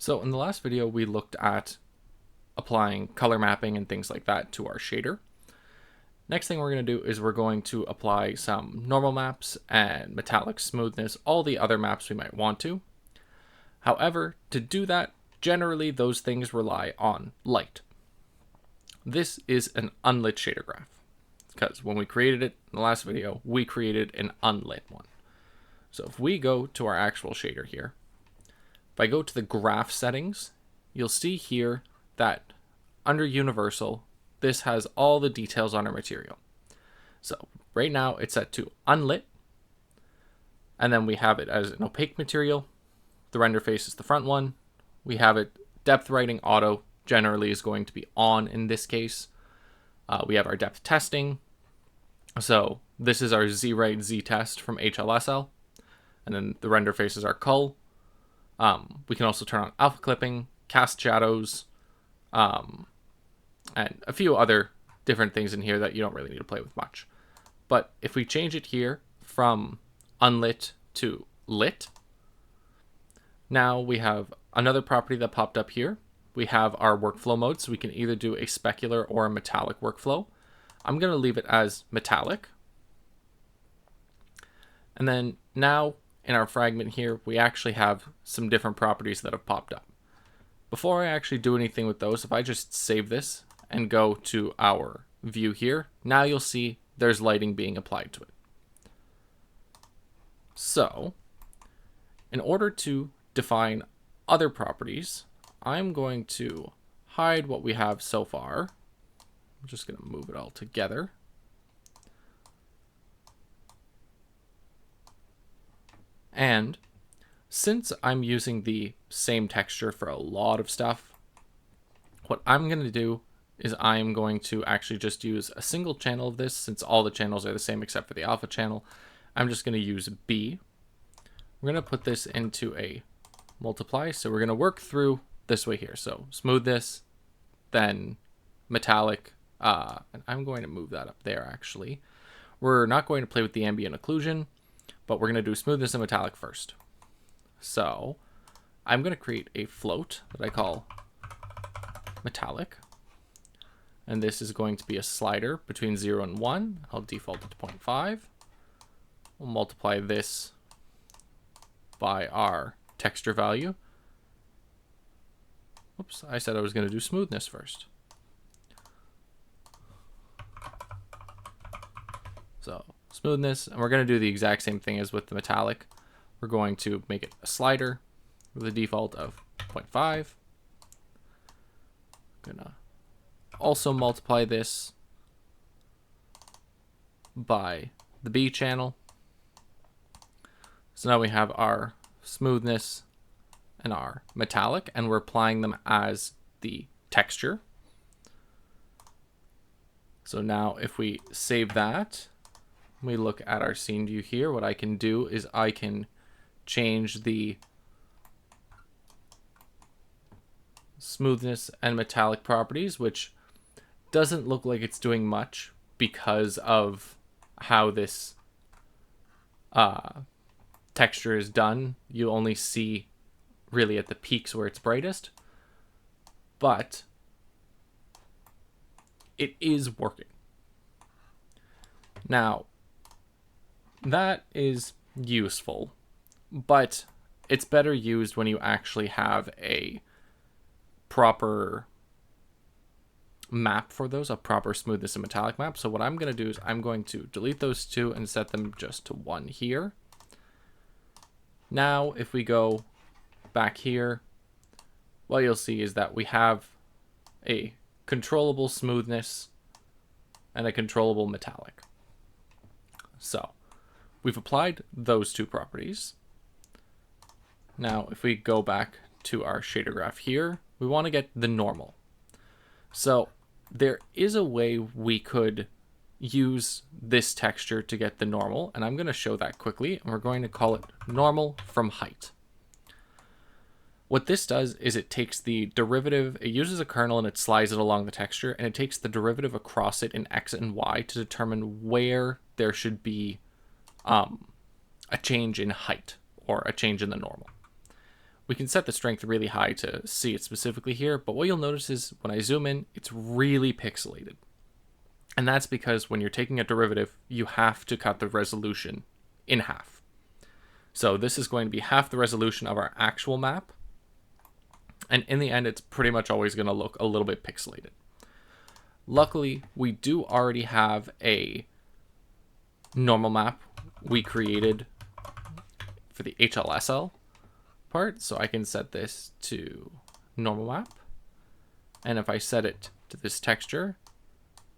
So in the last video, we looked at applying color mapping and things like that to our shader. Next thing we're going to do is we're going to apply some normal maps and metallic smoothness, all the other maps we might want to. However, to do that, generally those things rely on light. This is an unlit shader graph because when we created it in the last video, we created an unlit one. So if we go to our actual shader here, if I go to the graph settings, you'll see here that under universal, this has all the details on our material. So right now it's set to unlit, and then we have it as an opaque material. The render face is the front one. We have it depth writing auto generally is going to be on in this case. We have our depth testing. So this is our Z-write Z-test from HLSL. And then the render face is our cull. We can also turn on alpha clipping, cast shadows, and a few other different things in here that you don't really need to play with much. But if we change it here from unlit to lit, now we have another property that popped up here. We have our workflow mode, so we can either do a specular or a metallic workflow. I'm going to leave it as metallic. And then now in our fragment here, we actually have some different properties that have popped up. Before I actually do anything with those, if I just save this and go to our view here, now you'll see there's lighting being applied to it. So in order to define other properties, I'm going to hide what we have so far. I'm just going to move it all together. And since I'm using the same texture for a lot of stuff, what I'm going to do is I'm going to actually just use a single channel of this, since all the channels are the same except for the alpha channel. I'm just going to use B. We're going to put this into a multiply. So we're going to work through this way here. So smoothness, then metallic, and I'm going to move that up there actually. We're not going to play with the ambient occlusion, but we're going to do smoothness and metallic first. So I'm going to create a float that I call metallic. And this is going to be a slider between 0 and 1. I'll default it to 0.5. We'll multiply this by our texture value. Oops, I said I was going to do smoothness first. So smoothness, and we're going to do the exact same thing as with the metallic. We're going to make it a slider with a default of 0.5. Gonna also multiply this by the B channel. So now we have our smoothness and our metallic, and we're applying them as the texture. So now if we save that, we look at our scene view here, what I can do is I can change the smoothness and metallic properties, which doesn't look like it's doing much because of how this texture is done. You only see really at the peaks where it's brightest, but it is working. Now, that is useful, but it's better used when you actually have a proper map for those, a proper smoothness and metallic map. So what I'm going to do is I'm going to delete those two and set them just to 1 here. Now, if we go back here, what you'll see is that we have a controllable smoothness and a controllable metallic. So we've applied those two properties. Now, if we go back to our shader graph here, we want to get the normal. So there is a way we could use this texture to get the normal, and I'm going to show that quickly, and we're going to call it normal from height. What this does is it takes the derivative, it uses a kernel and it slides it along the texture, and it takes the derivative across it in X and Y to determine where there should be a change in height or a change in the normal. We can set the strength really high to see it specifically here, but what you'll notice is when I zoom in, it's really pixelated. And that's because when you're taking a derivative, you have to cut the resolution in half. So this is going to be half the resolution of our actual map. And in the end, it's pretty much always going to look a little bit pixelated. Luckily, we do already have a normal map we created for the HLSL part. So I can set this to normal map. And if I set it to this texture,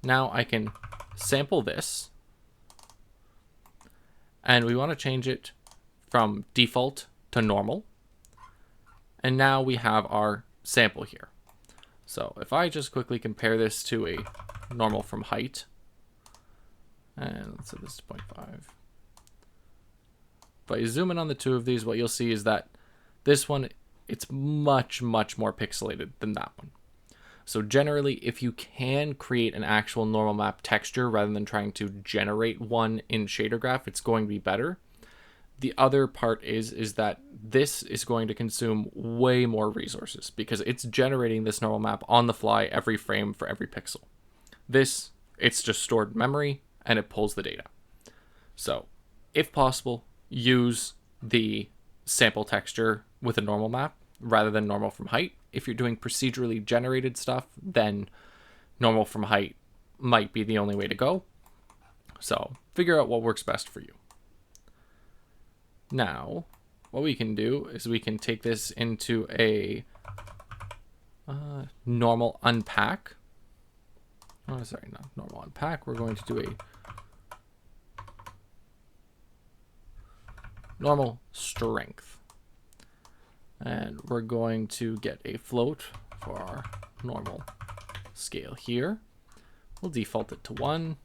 now I can sample this. And we want to change it from default to normal. And now we have our sample here. So if I just quickly compare this to a normal from height, and let's set this to 0.5. If I zoom in on the two of these, what you'll see is that this one, it's much, much more pixelated than that one. So generally, if you can create an actual normal map texture rather than trying to generate one in Shadergraph, it's going to be better. The other part is that this is going to consume way more resources because it's generating this normal map on the fly every frame for every pixel. This, it's just stored memory and it pulls the data. So if possible, use the sample texture with a normal map rather than normal from height. If you're doing procedurally generated stuff, then normal from height might be the only way to go. So figure out what works best for you. Now, what we can do is we can take this into a normal unpack. Oh, sorry, not normal unpack. We're going to do a normal strength. And we're going to get a float for our normal scale here. We'll default it to 1.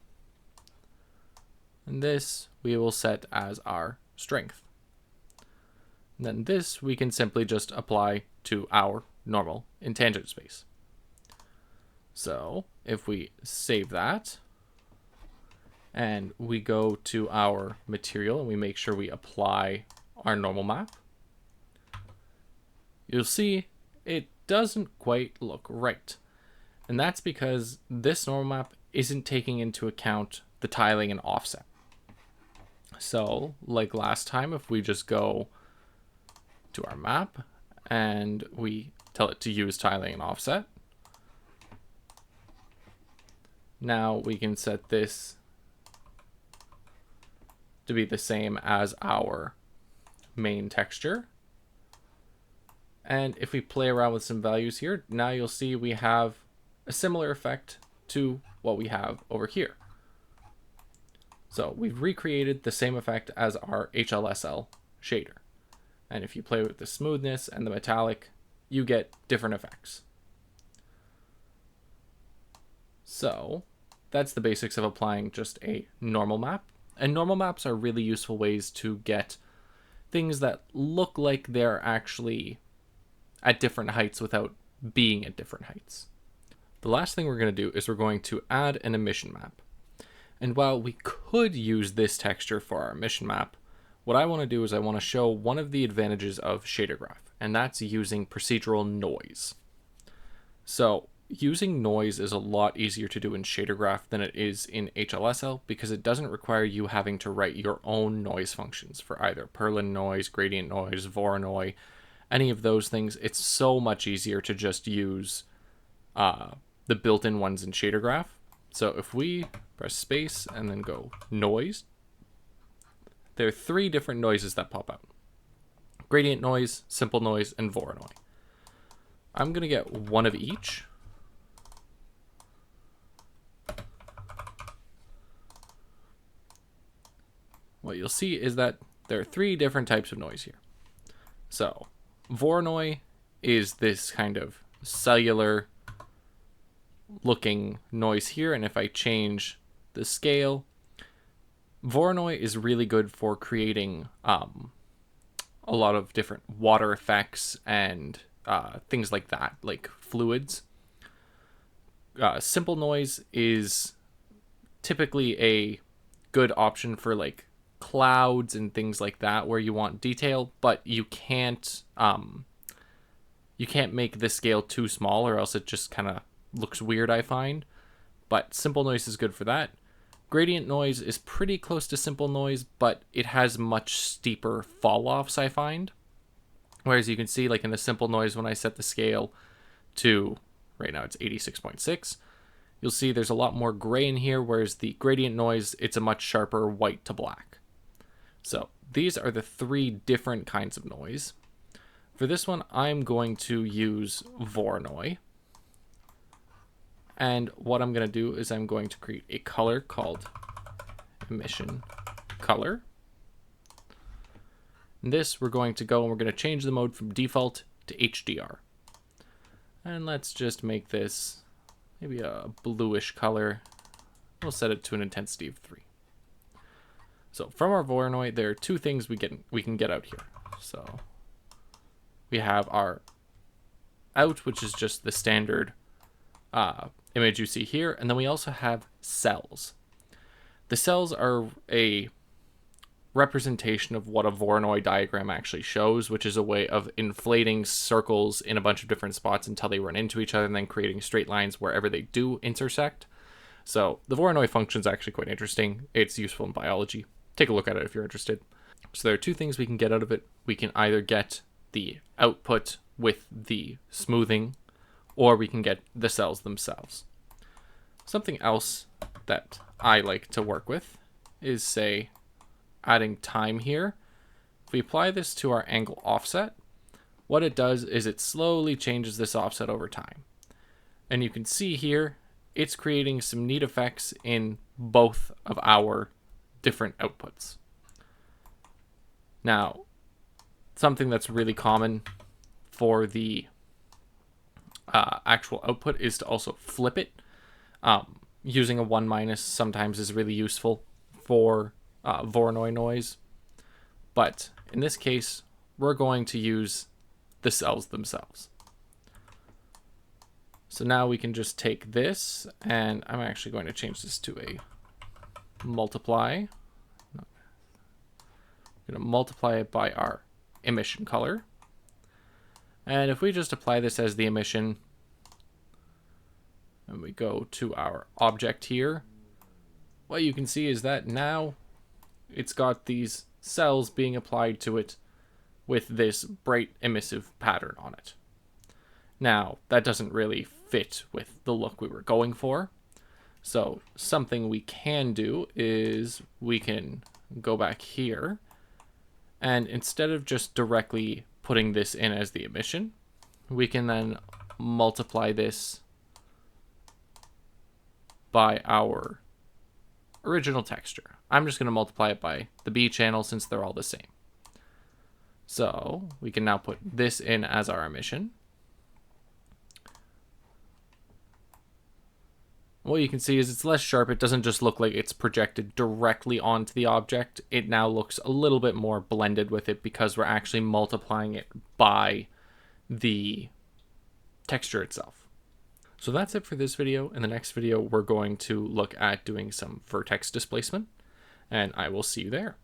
And this we will set as our strength. And then this we can simply just apply to our normal in tangent space. So if we save that and we go to our material and we make sure we apply our normal map, you'll see it doesn't quite look right. And that's because this normal map isn't taking into account the tiling and offset. So like last time, if we just go to our map and we tell it to use tiling and offset, now we can set this to be the same as our main texture. And if we play around with some values here, now you'll see we have a similar effect to what we have over here. So we've recreated the same effect as our HLSL shader. And if you play with the smoothness and the metallic, you get different effects. So that's the basics of applying just a normal map. And normal maps are really useful ways to get things that look like they're actually at different heights without being at different heights. The last thing we're going to do is we're going to add an emission map. And while we could use this texture for our emission map, what I want to do is I want to show one of the advantages of Shadergraph, and that's using procedural noise. So using noise is a lot easier to do in Shadergraph than it is in HLSL because it doesn't require you having to write your own noise functions for either Perlin noise, gradient noise, Voronoi, any of those things. It's so much easier to just use the built-in ones in Shadergraph. So if we press space and then go noise, there are 3 different noises that pop out: gradient noise, simple noise, and Voronoi. I'm going to get one of each. What you'll see is that there are 3 different types of noise here. So Voronoi is this kind of cellular looking noise here, and if I change the scale, Voronoi is really good for creating a lot of different water effects and things like that, like fluids. Simple noise is typically a good option for like clouds and things like that where you want detail, but you can't You can't make this scale too small or else it just kind of looks weird, I find. But simple noise is good for that. Gradient noise is pretty close to simple noise, but it has much steeper fall-offs, I find. Whereas you can see, like in the simple noise, when I set the scale to, right now it's 86.6, you'll see there's a lot more gray in here, whereas the gradient noise, it's a much sharper white to black. So these are the 3 different kinds of noise. For this one, I'm going to use Voronoi. And what I'm going to do is I'm going to create a color called emission color. In this, we're going to go and we're going to change the mode from default to HDR. And let's just make this maybe a bluish color. We'll set it to an intensity of 3. So from our Voronoi, there are 2 things we can get out here. So we have our out, which is just the standard image you see here, and then we also have cells. The cells are a representation of what a Voronoi diagram actually shows, which is a way of inflating circles in a bunch of different spots until they run into each other and then creating straight lines wherever they do intersect. So the Voronoi function is actually quite interesting. It's useful in biology. Take a look at it if you're interested. So there are 2 things we can get out of it. We can either get the output with the smoothing, or we can get the cells themselves. Something else that I like to work with is, say, adding time here. If we apply this to our angle offset, what it does is it slowly changes this offset over time. And you can see here, it's creating some neat effects in both of our different outputs. Now, something that's really common for the actual output is to also flip it. Using a 1- sometimes is really useful for Voronoi noise, but in this case, we're going to use the cells themselves. So now we can just take this, and I'm actually going to change this to a multiply. I'm going to multiply it by our emission color. And if we just apply this as the emission, and we go to our object here, what you can see is that now it's got these cells being applied to it with this bright emissive pattern on it. Now, that doesn't really fit with the look we were going for. So something we can do is we can go back here, and instead of just directly putting this in as the emission, we can then multiply this by our original texture. I'm just going to multiply it by the B channel since they're all the same. So we can now put this in as our emission. What you can see is it's less sharp. It doesn't just look like it's projected directly onto the object. It now looks a little bit more blended with it because we're actually multiplying it by the texture itself. So that's it for this video. In the next video, we're going to look at doing some vertex displacement, and I will see you there.